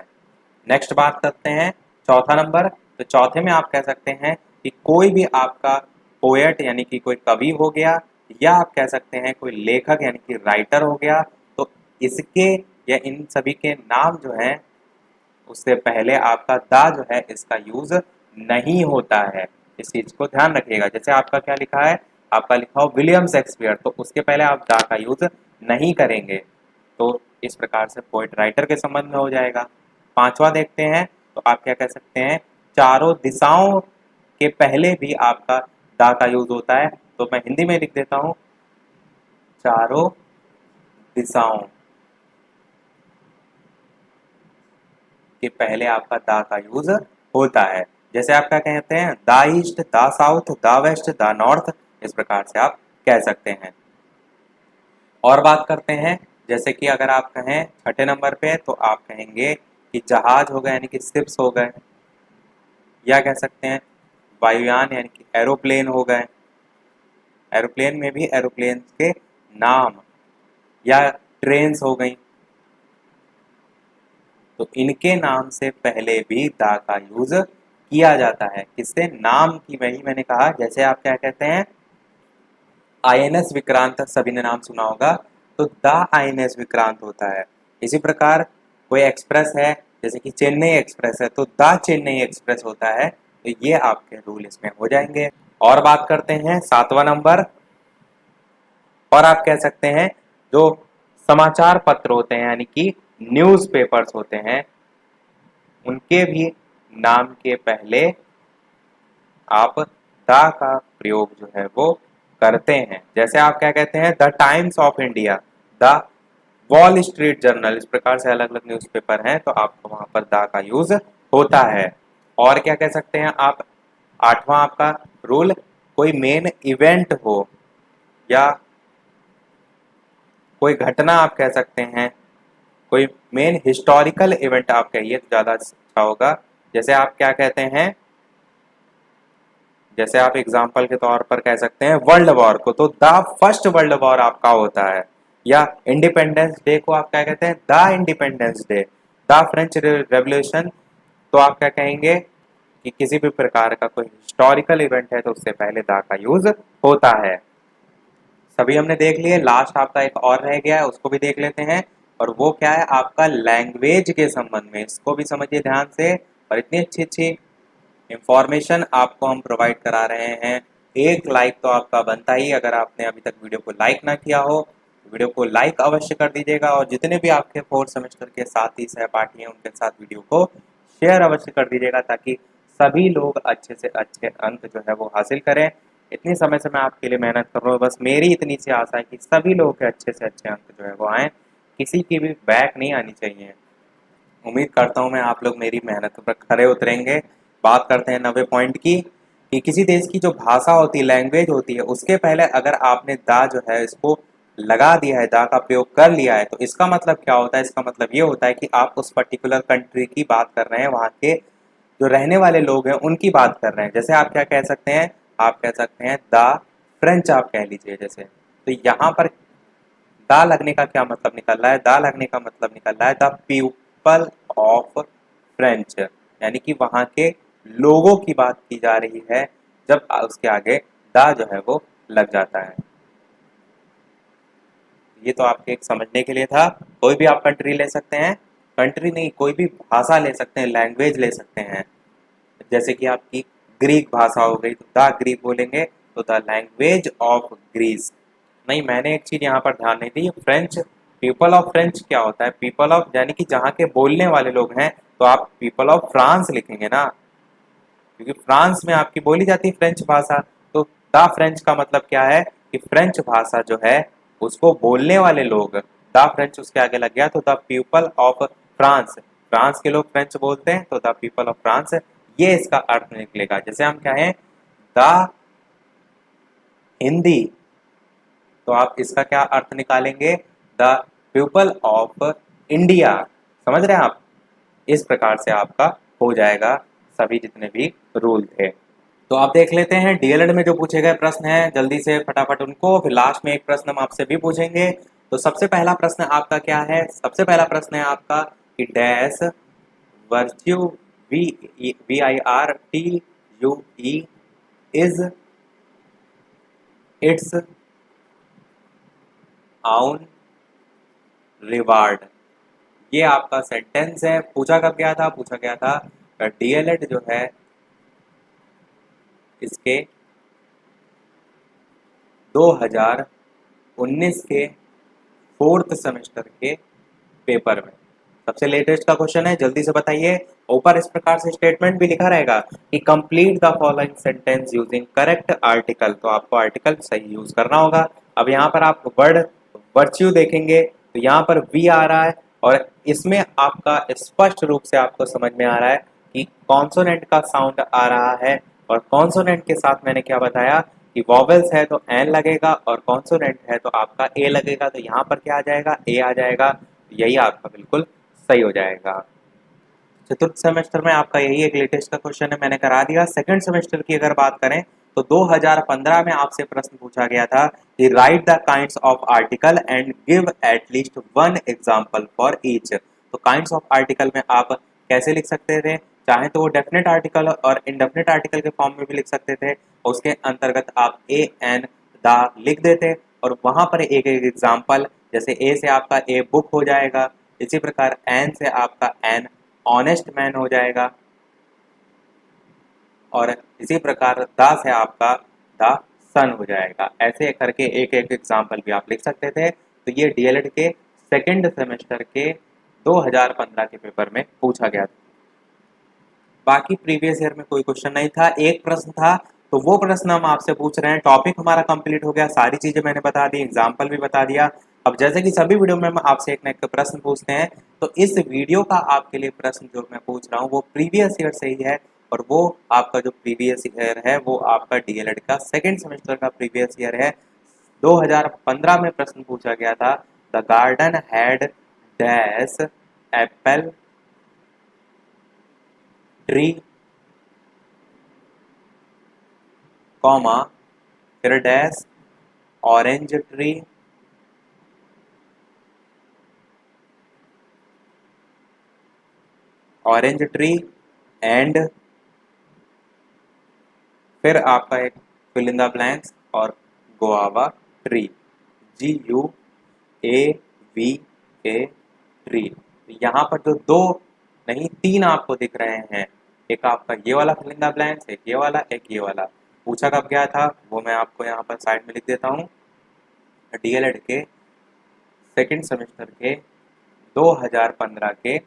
नेक्स्ट बात करते हैं चौथा नंबर। तो चौथे में आप कह सकते हैं कि कोई भी आपका पोएट यानी कि कोई कवि हो गया, या आप कह सकते हैं कोई लेखक यानी कि राइटर हो गया, तो इसके या इन सभी के नाम जो है उससे पहले आपका दा जो है इसका यूज नहीं होता है। इस चीज को ध्यान रखिएगा। जैसे आपका क्या लिखा है, आपका लिखा हो विलियम शेक्सपियर, तो उसके पहले आप दा का यूज नहीं करेंगे। तो इस प्रकार से पोइट राइटर के संबंध में हो जाएगा। पांचवा देखते हैं, तो आप क्या कह सकते हैं, चारों दिशाओं के पहले भी आपका दा का यूज होता है। तो मैं हिंदी में लिख देता हूं, चारों दिशाओं के पहले आपका दा का यूज होता है। जैसे आप क्या कहते हैं, दा ईस्ट, दा साउथ, दा वेस्ट, दा नॉर्थ, इस प्रकार से आप कह सकते हैं। और बात करते हैं, जैसे कि अगर आप कहें छठे नंबर पे, तो आप कहेंगे कि जहाज हो गए यानी कि शिप्स हो गए, या कह सकते हैं वायुयान यानी कि एरोप्लेन हो गए। एरोप्लेन में भी एरोप्लेन के नाम, या ट्रेन्स हो गई, तो इनके नाम से पहले भी दा का यूज किया जाता है। किससे, नाम की, वही मैंने कहा। जैसे आप क्या कहते हैं, आईएनएस विक्रांत, सभी ने नाम सुना होगा, तो द आईएनएस विक्रांत होता है। इसी प्रकार कोई एक्सप्रेस है, जैसे कि चेन्नई एक्सप्रेस है, तो द चेन्नई एक्सप्रेस होता है। तो ये आपके रूल इसमें हो जाएंगे। और बात करते हैं सातवां नंबर। और आप कह सकते हैं जो समाचार पत्र होते हैं यानी कि न्यूज पेपर्स होते हैं, उनके भी नाम के पहले आप द का प्रयोग जो है वो करते हैं। जैसे आप क्या कहते हैं, the times of India, the wall street journal, इस प्रकार से अलग अलग न्यूज़पेपर हैं, तो आपको वहां पर द का यूज होता है। और क्या कह सकते हैं आप, आठवां आपका रूल, कोई मेन इवेंट हो या कोई घटना आप कह सकते हैं, कोई मेन हिस्टोरिकल इवेंट आप कहिए तो ज्यादा अच्छा होगा। जैसे आप क्या कहते हैं, जैसे आप एग्जाम्पल के तौर पर कह सकते हैं वर्ल्ड वॉर को, तो द फर्स्ट वर्ल्ड वॉर आपका होता है। या इंडिपेंडेंस डे को आप क्या कहते हैं, the independence day. The French revolution, तो आप क्या कहेंगे कि किसी भी प्रकार का कोई हिस्टोरिकल इवेंट है तो उससे पहले द का यूज होता है। सभी हमने देख लिए, लास्ट आपका एक और रह गया है, उसको भी देख लेते हैं। और वो क्या है, आपका लैंग्वेज के संबंध में, इसको भी समझिए ध्यान से। और इतनी अच्छी अच्छी इंफॉर्मेशन आपको हम प्रोवाइड करा रहे हैं, एक लाइक तो आपका बनता ही। अगर आपने अभी तक वीडियो को लाइक ना किया हो, वीडियो को लाइक अवश्य कर दीजिएगा, और जितने भी आपके फोर्थ सेमेस्टर के साथी सहपाठी हैं उनके साथ वीडियो को शेयर अवश्य कर दीजिएगा, ताकि सभी लोग अच्छे से अच्छे अंक जो है वो हासिल करें। इतनी समय से मैं आपके लिए मेहनत कर रहा हूँ, बस मेरी इतनी सी आशा है कि सभी लोगों के अच्छे से अच्छे अंक जो है वो आए, किसी की भी बैक नहीं आनी चाहिए। उम्मीद करता हूँ मैं आप लोग मेरी मेहनत पर खरे उतरेंगे। बात करते हैं 90 पॉइंट की, कि किसी देश की जो भाषा होती है, लैंग्वेज होती है, उसके पहले अगर आपने दा जो है इसको लगा दिया है, दा का प्रयोग कर लिया है, तो इसका मतलब क्या होता है, इसका मतलब ये होता है कि आप उस पर्टिकुलर कंट्री की बात कर रहे हैं, वहाँ के जो रहने वाले लोग हैं उनकी बात कर रहे हैं। जैसे आप क्या कह सकते हैं, आप कह सकते हैं द फ्रेंच, आप कह लीजिए जैसे। तो यहाँ पर दा लगने का क्या मतलब निकल रहा है, दा लगने का मतलब निकल रहा है द पीपल ऑफ फ्रेंच, यानी कि वहां के लोगों की बात की जा रही है, जब उसके आगे दा जो है वो लग जाता है। ये तो आपके एक समझने के लिए था। कोई भी आप कंट्री ले सकते हैं, कंट्री नहीं, कोई भी भाषा ले सकते हैं, लैंग्वेज ले सकते हैं। जैसे कि आपकी ग्रीक भाषा हो गई, तो द ग्रीक बोलेंगे, तो द लैंग्वेज ऑफ ग्रीस। नहीं, मैंने एक चीज यहाँ पर ध्यान नहीं दी, फ्रेंच, पीपल ऑफ फ्रेंच क्या होता है, पीपल ऑफ यानी कि जहाँ के बोलने वाले लोग हैं, तो आप पीपल ऑफ फ्रांस लिखेंगे ना, क्योंकि फ्रांस में आपकी बोली जाती है फ्रेंच भाषा। तो द फ्रेंच का मतलब क्या है, कि फ्रेंच भाषा जो है उसको बोलने वाले लोग, द फ्रेंच उसके आगे लग गया तो the people of France, France के लोग फ्रेंच बोलते हैं तो द पीपल ऑफ फ्रांस, ये इसका अर्थ निकलेगा। जैसे हम कहें द हिंदी, तो आप इसका क्या अर्थ निकालेंगे, द पीपल ऑफ इंडिया। समझ रहे हैं आप? इस प्रकार से आपका हो जाएगा सभी जितने भी रूल थे। तो आप देख लेते हैं डीएलएड में जो पूछे गए प्रश्न हैं, जल्दी से फटाफट उनको, फिर लास्ट में एक प्रश्न हम आपसे भी पूछेंगे। तो सबसे पहला प्रश्न आपका क्या है? सबसे पहला प्रश्न है आपका कि dash virtue, VIRTUE is it's आउन रिवार्ड। ये आपका सेंटेंस है। पूछा कब गया था? पूछा गया था डीएलएड जो है इसके 2019 के 4th सेमेस्टर के पेपर में। सबसे लेटेस्ट का क्वेश्चन है, जल्दी से बताइए। ऊपर इस प्रकार से स्टेटमेंट भी लिखा रहेगा कि complete the following sentence using correct article, तो आपको आर्टिकल सही यूज करना होगा। अब यहाँ पर आप वर्ड वर्च्यू देखेंगे तो यहाँ पर वी आ रहा है और इसमें आपका स्पष्ट रूप से आपको समझ में आ रहा है कि कॉन्सोनेंट का साउंड आ रहा है, और कॉन्सोनेंट के साथ मैंने क्या बताया कि वॉवेल्स है तो एन लगेगा और कॉन्सोनेंट है तो आपका ए लगेगा, तो यहाँ पर क्या आ जाएगा? ए आ जाएगा। यही आपका बिल्कुल सही हो जाएगा। चतुर्थ सेमेस्टर में आपका यही एक लेटेस्ट का क्वेश्चन है, मैंने करा दिया। सेकंड सेमेस्टर की अगर बात करें तो 2015 में आपसे प्रश्न पूछा गया था कि right the kinds of article and give at least one example for each. तो काइंड्स ऑफ आर्टिकल में आप कैसे लिख सकते थे? चाहे तो वो डेफिनेट आर्टिकल और इनडेफिनेट आर्टिकल के फॉर्म में भी लिख सकते थे, और उसके अंतर्गत आप ए एन द लिख देते और वहां पर एक एक एग्जाम्पल, जैसे ए से आपका ए बुक हो जाएगा, इसी प्रकार एन से आपका एन ऑनेस्ट मैन हो जाएगा, और इसी प्रकार द से आपका द सन हो जाएगा। ऐसे करके एक एक एग्जाम्पल भी आप लिख सकते थे। तो ये डीएलएड के सेकंड सेमेस्टर के 2015 के पेपर में पूछा गया था। बाकी प्रीवियस ईयर में कोई क्वेश्चन नहीं था, एक प्रश्न था, तो वो प्रश्न हम आपसे पूछ रहे हैं। टॉपिक हमारा कंप्लीट हो गया, सारी चीजें मैंने बता दी, एग्जाम्पल भी बता दिया। अब जैसे कि सभी वीडियो में हम आपसे एक न एक प्रश्न पूछते हैं, तो इस वीडियो का आपके लिए प्रश्न जो मैं पूछ रहा हूँ वो प्रीवियस ईयर से ही है, और वो आपका जो प्रीवियस ईयर है वो आपका डीएलएड का सेकेंड सेमेस्टर का प्रीवियस ईयर है। 2015 में प्रश्न पूछा गया था, the garden had dash Apple tree comma फिर डैश ऑरेंज ट्री एंड फिर आपका एक फिल इन द ब्लैंक्स और गुआवा ट्री, GUAVA ट्री। यहाँ पर जो दो नहीं तीन आपको दिख रहे हैं, एक आपका ये वाला फिल इन द ब्लैंक्स, एक ये वाला, एक ये वाला, पूछा कब गया था वो मैं आपको यहाँ पर साइड में लिख देता हूँ। डीएलएड के सेकंड सेमेस्टर के 2015 के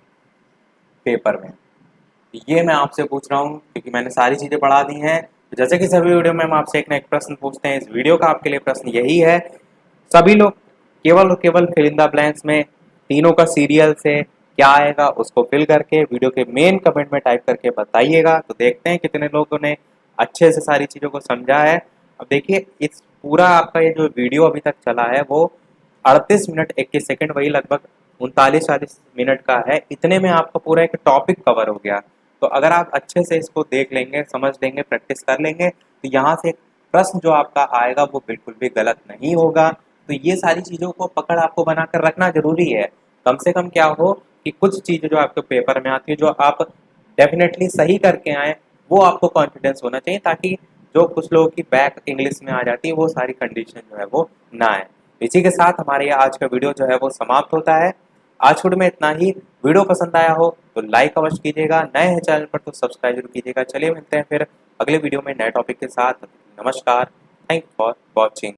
पेपर में ये मैं आपसे पूछ रहा हूँ, क्योंकि मैंने सारी चीज़ें पढ़ा दी हैं। तो जैसे कि सभी वीडियो में हम आपसे एक ना एक प्रश्न पूछते हैं, इस वीडियो का आपके लिए प्रश्न यही है, सभी लोग केवल और केवल फिल इन द ब्लैंक्स में तीनों का सीरियल से क्या आएगा उसको फिल करके वीडियो के मेन कमेंट में टाइप करके बताइएगा। तो देखते हैं कितने लोगों ने अच्छे से सारी चीज़ों को समझा है। अब देखिए इस पूरा आपका ये जो वीडियो अभी तक चला है वो 38 मिनट 21 सेकंड, वही लगभग 39-40 मिनट का है। इतने में आपका पूरा एक टॉपिक कवर हो गया। तो अगर आप अच्छे से इसको देख लेंगे, समझ लेंगे, प्रैक्टिस कर लेंगे, तो यहाँ से प्रश्न जो आपका आएगा वो बिल्कुल भी गलत नहीं होगा। तो ये सारी चीज़ों को पकड़ आपको बनाकर रखना जरूरी है। कम से कम क्या हो कि कुछ चीज़ें जो आपके पेपर में आती है जो आप डेफिनेटली सही करके आए, वो आपको कॉन्फिडेंस होना चाहिए, ताकि जो कुछ लोगों की बैक इंग्लिश में आ जाती है वो सारी कंडीशन जो है वो ना आए। इसी के साथ हमारे ये आज का वीडियो जो है वो समाप्त होता है। आज वीडियो में इतना ही। वीडियो पसंद आया हो तो लाइक अवश्य कीजिएगा, नए हैं चैनल पर तो सब्सक्राइब जरूर कीजिएगा। चलिए मिलते हैं फिर अगले वीडियो में नए टॉपिक के साथ। नमस्कार, थैंक फॉर वॉचिंग।